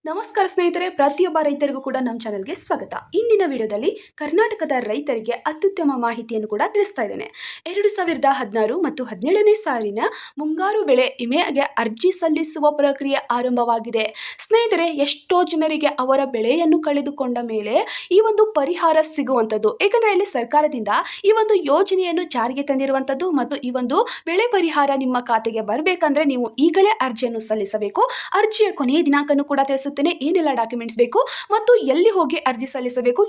ನಮಸ್ಕಾರ ಸ್ನೇಹಿತರೆ, ಪ್ರತಿಯೊಬ್ಬ ರೈತರಿಗೂ ಕೂಡ ನಮ್ಮ ಚಾನೆಲ್ಗೆ ಸ್ವಾಗತ. ಇಂದಿನ ವಿಡಿಯೋದಲ್ಲಿ ಕರ್ನಾಟಕದ ರೈತರಿಗೆ ಅತ್ಯುತ್ತಮ ಮಾಹಿತಿಯನ್ನು ಕೂಡ ತಿಳಿಸ್ತಾ ಇದ್ದೇನೆ. 2016 ಮತ್ತು 17ನೇ ಸಾಲಿನ ಮುಂಗಾರು ಬೆಳೆ ವಿಮೆಗೆ ಅರ್ಜಿ ಸಲ್ಲಿಸುವ ಪ್ರಕ್ರಿಯೆ ಆರಂಭವಾಗಿದೆ. ಸ್ನೇಹಿತರೆ, ಎಷ್ಟೋ ಜನರಿಗೆ ಅವರ ಬೆಳೆಯನ್ನು ಕಳೆದುಕೊಂಡ ಮೇಲೆ ಈ ಒಂದು ಪರಿಹಾರ ಸಿಗುವಂಥದ್ದು, ಏಕೆಂದರೆ ಇಲ್ಲಿ ಸರ್ಕಾರದಿಂದ ಈ ಒಂದು ಯೋಜನೆಯನ್ನು ಜಾರಿಗೆ ತಂದಿರುವಂಥದ್ದು ಮತ್ತು ಈ ಒಂದು ಬೆಳೆ ಪರಿಹಾರ ನಿಮ್ಮ ಖಾತೆಗೆ ಬರಬೇಕಂದ್ರೆ ನೀವು ಈಗಲೇ ಅರ್ಜಿಯನ್ನು ಸಲ್ಲಿಸಬೇಕು. ಅರ್ಜಿಯ ಕೊನೆಯ ದಿನಾಂಕವನ್ನು ಕೂಡ ತಿಳಿಸುತ್ತೇನೆ. ಏನೆಲ್ಲ ಡಾಕ್ಯುಮೆಂಟ್ಸ್ ಬೇಕು ಮತ್ತು ಎಲ್ಲಿ ಹೋಗಿ ಅರ್ಜಿ ಸಲ್ಲಿಸಬೇಕು,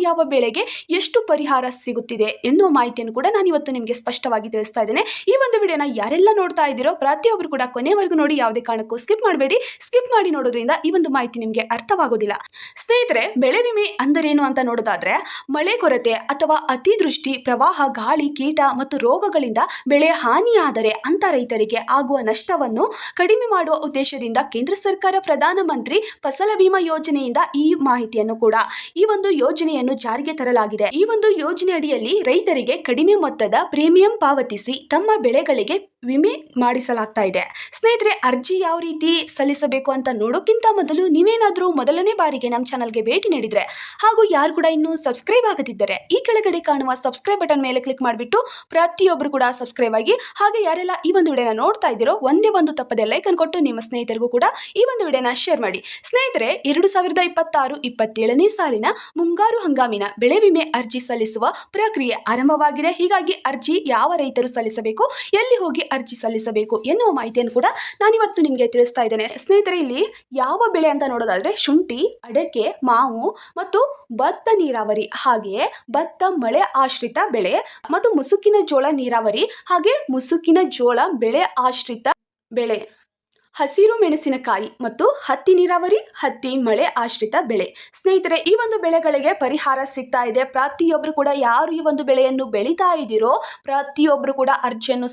ಯಾವ ಬೆಳೆಗೆ ಎಷ್ಟು ಪರಿಹಾರ ಸಿಗುತ್ತಿದೆ ಎನ್ನುವ ಮಾಹಿತಿಯನ್ನು ಕೂಡ ನಾನು ಇವತ್ತು ನಿಮಗೆ ಸ್ಪಷ್ಟವಾಗಿ ತಿಳಿಸ್ತಾ ಇದ್ದೇನೆ. ಈ ಒಂದು ವಿಡಿಯೋನ ಯಾರೆಲ್ಲ ನೋಡ್ತಾ ಇದ್ದೀರೋ ಪ್ರತಿಯೊಬ್ಬರು ಕೂಡ ಕೊನೆವರೆಗೂ ನೋಡಿ, ಯಾವುದೇ ಕಾರಣಕ್ಕೂ ಸ್ಕಿಪ್ ಮಾಡಬೇಡಿ. ಸ್ಕಿಪ್ ಮಾಡಿ ನೋಡೋದ್ರಿಂದ ಈ ಒಂದು ಮಾಹಿತಿ ನಿಮಗೆ ಅರ್ಥವಾಗೋದಿಲ್ಲ. ಸ್ನೇಹಿತರೆ, ಬೆಳೆ ವಿಮೆ ಅಂದರೇನು ಅಂತ ನೋಡೋದಾದ್ರೆ, ಮಳೆ ಕೊರತೆ ಅಥವಾ ಅತಿವೃಷ್ಟಿ, ಪ್ರವಾಹ, ಗಾಳಿ, ಕೀಟ ಮತ್ತು ರೋಗಗಳಿಂದ ಬೆಳೆ ಹಾನಿಯಾದರೆ ಅಂತ ರೈತರಿಗೆ ಆಗುವ ನಷ್ಟವನ್ನು ಕಡಿಮೆ ಮಾಡುವ ಉದ್ದೇಶದಿಂದ ಕೇಂದ್ರ ಸರ್ಕಾರ ಪ್ರಧಾನಮಂತ್ರಿ ಫಸಲ ಬಿಮಾ ಯೋಜನೆಯಿಂದ ಈ ಮಾಹಿತಿಯನ್ನು ಕೂಡ ಈ ಒಂದು ಯೋಜನೆಯನ್ನು ಜಾರಿಗೆ ತರಲಾಗಿದೆ. ಈ ಒಂದು ಯೋಜನೆ ಅಡಿಯಲ್ಲಿ ರೈತರಿಗೆ ಕಡಿಮೆ ಮೊತ್ತದ ಪ್ರೀಮಿಯಂ ಪಾವತಿಸಿ ತಮ್ಮ ಬೆಳೆಗಳಿಗೆ ವಿಮೆ ಮಾಡಿಸಲಾಗ್ತಾ ಇದೆ. ಸ್ನೇಹಿತರೆ, ಅರ್ಜಿ ಯಾವ ರೀತಿ ಸಲ್ಲಿಸಬೇಕು ಅಂತ ನೋಡೋಕ್ಕಿಂತ ಮೊದಲು ನೀವೇನಾದರೂ ಮೊದಲನೇ ಬಾರಿಗೆ ನಮ್ಮ ಚಾನಲ್ಗೆ ಭೇಟಿ ನೀಡಿದ್ರೆ ಹಾಗೂ ಯಾರು ಕೂಡ ಇನ್ನೂ ಸಬ್ಸ್ಕ್ರೈಬ್ ಆಗದಿದ್ದರೆ ಈ ಕೆಳಗಡೆ ಕಾಣುವ ಸಬ್ಸ್ಕ್ರೈಬ್ ಬಟನ್ ಮೇಲೆ ಕ್ಲಿಕ್ ಮಾಡಿಬಿಟ್ಟು ಪ್ರತಿಯೊಬ್ಬರು ಕೂಡ ಸಬ್ಸ್ಕ್ರೈಬ್ ಆಗಿ, ಹಾಗೆ ಯಾರೆಲ್ಲ ಈ ಒಂದು ವಿಡಿಯೋನ ನೋಡ್ತಾ ಇದ್ದೀರೋ ಒಂದೇ ಒಂದು ತಪ್ಪದೆ ಲೈಕ್ ಅನ್ನು ಕೊಟ್ಟು ನಿಮ್ಮ ಸ್ನೇಹಿತರಿಗೂ ಕೂಡ ಈ ಒಂದು ವಿಡಿಯೋನ ಶೇರ್ ಮಾಡಿ. ಸ್ನೇಹಿತರೆ, 2026-27ನೇ ಸಾಲಿನ ಮುಂಗಾರು ಹಂಗಾಮಿನ ಬೆಳೆ ವಿಮೆ ಅರ್ಜಿ ಸಲ್ಲಿಸುವ ಪ್ರಕ್ರಿಯೆ ಆರಂಭವಾಗಿದೆ. ಹೀಗಾಗಿ ಅರ್ಜಿ ಯಾವ ರೈತರು ಸಲ್ಲಿಸಬೇಕು, ಎಲ್ಲಿ ಹೋಗಿ ಅರ್ಜಿ ಸಲ್ಲಿಸಬೇಕು ಎನ್ನುವ ಮಾಹಿತಿಯನ್ನು ಕೂಡ ನಾನಿವತ್ತು ನಿಮಗೆ ತಿಳಿಸ್ತಾ ಇದ್ದೇನೆ. ಸ್ನೇಹಿತರೆ, ಇಲ್ಲಿ ಯಾವ ಬೆಳೆ ಅಂತ ನೋಡೋದಾದ್ರೆ ಶುಂಠಿ, ಅಡಕೆ, ಮಾವು ಮತ್ತು ಭತ್ತ ನೀರಾವರಿ, ಹಾಗೆಯೇ ಭತ್ತ ಮಳೆ ಆಶ್ರಿತ ಬೆಳೆ ಮತ್ತು ಮುಸುಕಿನ ಜೋಳ ನೀರಾವರಿ, ಹಾಗೆ ಮುಸುಕಿನ ಜೋಳ ಬೆಳೆ ಆಶ್ರಿತ ಬೆಳೆ, ಹಸಿರು ಮೆಣಸಿನಕಾಯಿ ಮತ್ತು ಹತ್ತಿ ನೀರಾವರಿ, ಹತ್ತಿ ಮಳೆ ಆಶ್ರಿತ ಬೆಳೆ. ಸ್ನೇಹಿತರೆ, ಈ ಒಂದು ಬೆಳೆಗಳಿಗೆ ಪರಿಹಾರ ಸಿಗ್ತಾ ಇದೆ. ಪ್ರತಿಯೊಬ್ಬರು ಕೂಡ ಯಾರು ಈ ಒಂದು ಬೆಳೆಯನ್ನು ಬೆಳೀತಾ ಇದ್ದೀರೋ ಪ್ರತಿಯೊಬ್ಬರು ಕೂಡ ಅರ್ಜಿಯನ್ನು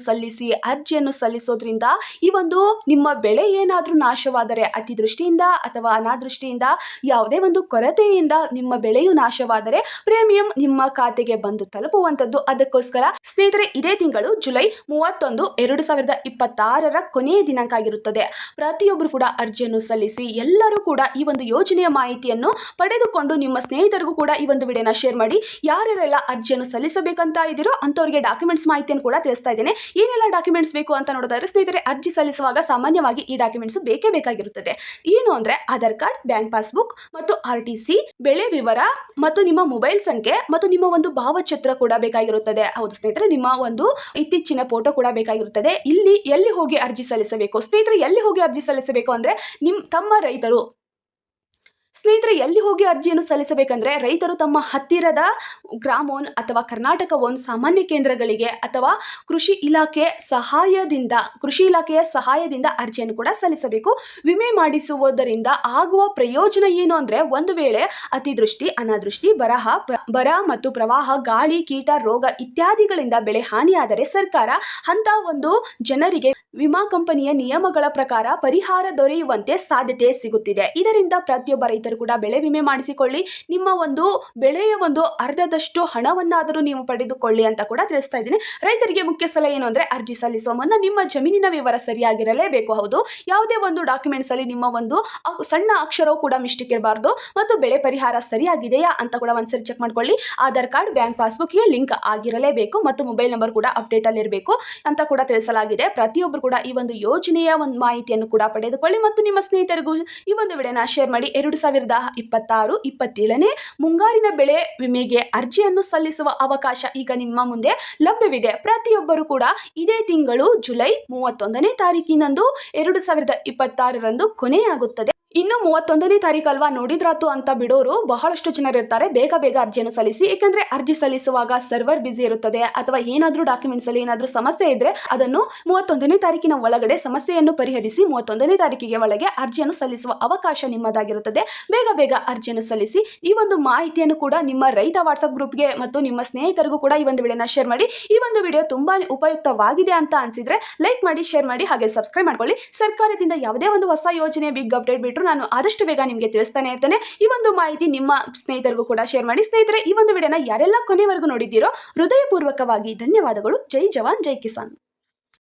ಸಲ್ಲಿಸೋದ್ರಿಂದ ಈ ಒಂದು ನಿಮ್ಮ ಬೆಳೆ ಏನಾದರೂ ನಾಶವಾದರೆ, ಅತಿವೃಷ್ಟಿಯಿಂದ ಅಥವಾ ಅನಾವೃಷ್ಟಿಯಿಂದ, ಯಾವುದೇ ಒಂದು ಕೊರತೆಯಿಂದ ನಿಮ್ಮ ಬೆಳೆಯು ನಾಶವಾದರೆ ಪ್ರೀಮಿಯಂ ನಿಮ್ಮ ಖಾತೆಗೆ ಬಂದು ತಲುಪುವಂಥದ್ದು. ಅದಕ್ಕೋಸ್ಕರ ಸ್ನೇಹಿತರೆ, ಇದೇ ತಿಂಗಳು ಜುಲೈ 31, 2026 ಕೊನೆಯ ದಿನಾಂಕ ಆಗಿರುತ್ತದೆ. ಪ್ರತಿಯೊಬ್ಬರು ಕೂಡ ಅರ್ಜಿಯನ್ನು ಸಲ್ಲಿಸಿ ಎಲ್ಲರೂ ಕೂಡ ಈ ಒಂದು ಯೋಜನೆಯ ಮಾಹಿತಿಯನ್ನು ಪಡೆದುಕೊಂಡು ನಿಮ್ಮ ಸ್ನೇಹಿತರಿಗೂ ಕೂಡ ಈ ಒಂದು ವಿಡಿಯೋನ ಶೇರ್ ಮಾಡಿ. ಯಾರ್ಯಾರೆಲ್ಲ ಅರ್ಜಿಯನ್ನು ಸಲ್ಲಿಸಬೇಕಂತ ಇದ್ದೀರೋ ಅಂಥವ್ರಿಗೆ ಡಾಕ್ಯುಮೆಂಟ್ಸ್ ಮಾಹಿತಿಯನ್ನು ಕೂಡ ತಿಳಿಸ್ತಾ ಇದ್ದೇನೆ. ಏನೆಲ್ಲ ಡಾಕ್ಯುಮೆಂಟ್ಸ್ ಬೇಕು ಅಂತ ನೋಡೋದಾದ್ರೆ ಸ್ನೇಹಿತರೆ, ಅರ್ಜಿ ಸಲ್ಲಿಸುವಾಗ ಸಾಮಾನ್ಯವಾಗಿ ಈ ಡಾಕ್ಯುಮೆಂಟ್ಸ್ ಬೇಕೇ ಬೇಕಾಗಿರುತ್ತದೆ. ಏನು ಅಂದ್ರೆ ಆಧಾರ್ ಕಾರ್ಡ್, ಬ್ಯಾಂಕ್ ಪಾಸ್ಬುಕ್ ಮತ್ತು RTC, ಬೆಳೆ ವಿವರ ಮತ್ತು ನಿಮ್ಮ ಮೊಬೈಲ್ ಸಂಖ್ಯೆ ಮತ್ತು ನಿಮ್ಮ ಒಂದು ಭಾವಚಿತ್ರ ಕೂಡ ಬೇಕಾಗಿರುತ್ತದೆ. ಹೌದು ಸ್ನೇಹಿತರೆ, ನಿಮ್ಮ ಒಂದು ಇತ್ತೀಚಿನ ಫೋಟೋ ಕೂಡ ಬೇಕಾಗಿರುತ್ತದೆ. ಇಲ್ಲಿ ಎಲ್ಲಿ ಹೋಗಿ ಅರ್ಜಿ ಸಲ್ಲಿಸಬೇಕು ಸ್ನೇಹಿತರೆ, ಎಲ್ಲಿ ಹೋಗಿ ಅರ್ಜಿ ಸಲ್ಲಿಸಬೇಕು ಅಂದ್ರೆ ಸ್ನೇಹಿತರೆ, ಎಲ್ಲಿ ಹೋಗಿ ಅರ್ಜಿಯನ್ನು ಸಲ್ಲಿಸಬೇಕಂದ್ರೆ ರೈತರು ತಮ್ಮ ಹತ್ತಿರದ ಗ್ರಾಮ ಒನ್ ಅಥವಾ ಕರ್ನಾಟಕ ಒನ್ ಸಾಮಾನ್ಯ ಕೇಂದ್ರಗಳಿಗೆ ಅಥವಾ ಕೃಷಿ ಇಲಾಖೆಯ ಸಹಾಯದಿಂದ ಅರ್ಜಿಯನ್ನು ಕೂಡ ಸಲ್ಲಿಸಬೇಕು. ವಿಮೆ ಮಾಡಿಸುವುದರಿಂದ ಆಗುವ ಪ್ರಯೋಜನ ಏನು ಅಂದ್ರೆ, ಒಂದು ವೇಳೆ ಅತಿವೃಷ್ಟಿ, ಅನಾವೃಷ್ಟಿ, ಬರ ಮತ್ತು ಪ್ರವಾಹ, ಗಾಳಿ, ಕೀಟ, ರೋಗ ಇತ್ಯಾದಿಗಳಿಂದ ಬೆಳೆ ಹಾನಿಯಾದರೆ ಸರ್ಕಾರ ಅಂತ ಒಂದು ಜನರಿಗೆ ವಿಮಾ ಕಂಪನಿಯ ನಿಯಮಗಳ ಪ್ರಕಾರ ಪರಿಹಾರ ದೊರೆಯುವಂತೆ ಸಾಧ್ಯತೆ ಸಿಗುತ್ತಿದೆ. ಇದರಿಂದ ಪ್ರತಿಯೊಬ್ಬ ರೈತರು ಕೂಡ ಬೆಳೆ ವಿಮೆ ಮಾಡಿಸಿಕೊಳ್ಳಿ. ನಿಮ್ಮ ಒಂದು ಬೆಳೆಯ ಒಂದು ಅರ್ಧದಷ್ಟು ಹಣವನ್ನಾದರೂ ನೀವು ಪಡೆದುಕೊಳ್ಳಿ ಅಂತ ಕೂಡ ತಿಳಿಸ್ತಾ ಇದ್ದೀನಿ. ರೈತರಿಗೆ ಮುಖ್ಯ ಸಲಹೆ ಏನು ಅಂದ್ರೆ, ಅರ್ಜಿ ಸಲ್ಲಿಸುವ ಮುನ್ನ ನಿಮ್ಮ ಜಮೀನಿನ ವಿವರ ಸರಿಯಾಗಿರಲೇಬೇಕು. ಹೌದು, ಯಾವುದೇ ಒಂದು ಡಾಕ್ಯುಮೆಂಟ್ಸ್ ಅಲ್ಲಿ ನಿಮ್ಮ ಒಂದು ಸಣ್ಣ ಅಕ್ಷರವೂ ಕೂಡ ಮಿಸ್ಟೇಕ್ ಇರಬಾರ್ದು ಮತ್ತು ಬೆಳೆ ಪರಿಹಾರ ಸರಿಯಾಗಿದೆಯಾ ಅಂತ ಕೂಡ ಒಂದ್ಸರಿ ಚೆಕ್ ಮಾಡ್ಕೊಳ್ಳಿ. ಆಧಾರ್ ಕಾರ್ಡ್, ಬ್ಯಾಂಕ್ ಪಾಸ್ಬುಕ್ಗೆ ಲಿಂಕ್ ಆಗಿರಲೇಬೇಕು ಮತ್ತು ಮೊಬೈಲ್ ನಂಬರ್ ಕೂಡ ಅಪ್ಡೇಟ್ ಅಲ್ಲಿ ಇರಬೇಕು ಅಂತ ಕೂಡ ತಿಳಿಸಲಾಗಿದೆ. ಪ್ರತಿಯೊಬ್ಬರು ಕೂಡ ಈ ಒಂದು ಯೋಜನೆಯ ಒಂದು ಮಾಹಿತಿಯನ್ನು ಕೂಡ ಪಡೆದುಕೊಳ್ಳಿ ಮತ್ತು ನಿಮ್ಮ ಸ್ನೇಹಿತರಿಗೂ ಈ ಒಂದು ವಿಡಿಯೋನ ಶೇರ್ ಮಾಡಿ. 2026-27ನೇ ಮುಂಗಾರಿನ ಬೆಳೆ ವಿಮೆಗೆ ಅರ್ಜಿಯನ್ನು ಸಲ್ಲಿಸುವ ಅವಕಾಶ ಈಗ ನಿಮ್ಮ ಮುಂದೆ ಲಭ್ಯವಿದೆ. ಪ್ರತಿಯೊಬ್ಬರು ಕೂಡ ಇದೇ ತಿಂಗಳು ಜುಲೈ 31ನೇ ತಾರೀಕಿನಂದು 2026 ಕೊನೆಯಾಗುತ್ತದೆ. ಇನ್ನು 31ನೇ ತಾರೀಕು ಅಲ್ವಾ, ನೋಡಿದ್ರಾತು ಅಂತ ಬಿಡೋರು ಬಹಳಷ್ಟು ಜನರು ಇರ್ತಾರೆ. ಬೇಗ ಅರ್ಜಿಯನ್ನು ಸಲ್ಲಿಸಿ, ಏಕೆಂದ್ರೆ ಅರ್ಜಿ ಸಲ್ಲಿಸುವಾಗ ಸರ್ವರ್ ಬಿಸಿ ಇರುತ್ತದೆ ಅಥವಾ ಏನಾದರೂ ಡಾಕ್ಯುಮೆಂಟ್ಸ್ ಅಲ್ಲಿ ಏನಾದರೂ ಸಮಸ್ಯೆ ಇದ್ರೆ ಅದನ್ನು 31ನೇ ತಾರೀಕಿನ ಒಳಗಡೆ ಸಮಸ್ಯೆಯನ್ನು ಪರಿಹರಿಸಿ 31ನೇ ತಾರೀಕಿಗೆ ಒಳಗೆ ಅರ್ಜಿಯನ್ನು ಸಲ್ಲಿಸುವ ಅವಕಾಶ ನಿಮ್ಮದಾಗಿರುತ್ತದೆ. ಬೇಗ ಅರ್ಜಿಯನ್ನು ಸಲ್ಲಿಸಿ. ಈ ಒಂದು ಮಾಹಿತಿಯನ್ನು ಕೂಡ ನಿಮ್ಮ ರೈತ ವಾಟ್ಸ್ಆಪ್ ಗ್ರೂಪ್ಗೆ ಮತ್ತು ನಿಮ್ಮ ಸ್ನೇಹಿತರಿಗೂ ಕೂಡ ಈ ಒಂದು ವಿಡಿಯೋನ ಶೇರ್ ಮಾಡಿ. ಈ ಒಂದು ವಿಡಿಯೋ ತುಂಬಾ ಉಪಯುಕ್ತವಾಗಿದೆ ಅಂತ ಅನ್ಸಿದ್ರೆ ಲೈಕ್ ಮಾಡಿ, ಶೇರ್ ಮಾಡಿ, ಹಾಗೆ ಸಬ್ಸ್ಕ್ರೈಬ್ ಮಾಡ್ಕೊಳ್ಳಿ. ಸರ್ಕಾರದಿಂದ ಯಾವುದೇ ಒಂದು ಹೊಸ ಯೋಜನೆ ಬಿಗ್ ಅಪ್ಡೇಟ್ ಬಿಟ್ಟರು ನಾನು ಆದಷ್ಟು ಬೇಗ ನಿಮಗೆ ತಿಳಿಸ್ತಾನೆ ಇರ್ತೇನೆ. ಈ ಒಂದು ಮಾಹಿತಿ ನಿಮ್ಮ ಸ್ನೇಹಿತರಿಗೂ ಕೂಡ ಶೇರ್ ಮಾಡಿ. ಸ್ನೇಹಿತರೆ, ಈ ಒಂದು ವಿಡಿಯೋನ ಯಾರೆಲ್ಲ ಕೊನೆವರೆಗೂ ನೋಡಿದ್ದೀರೋ ಹೃದಯಪೂರ್ವಕವಾಗಿ ಧನ್ಯವಾದಗಳು. ಜೈ ಜವಾನ್, ಜೈ ಕಿಸಾನ್.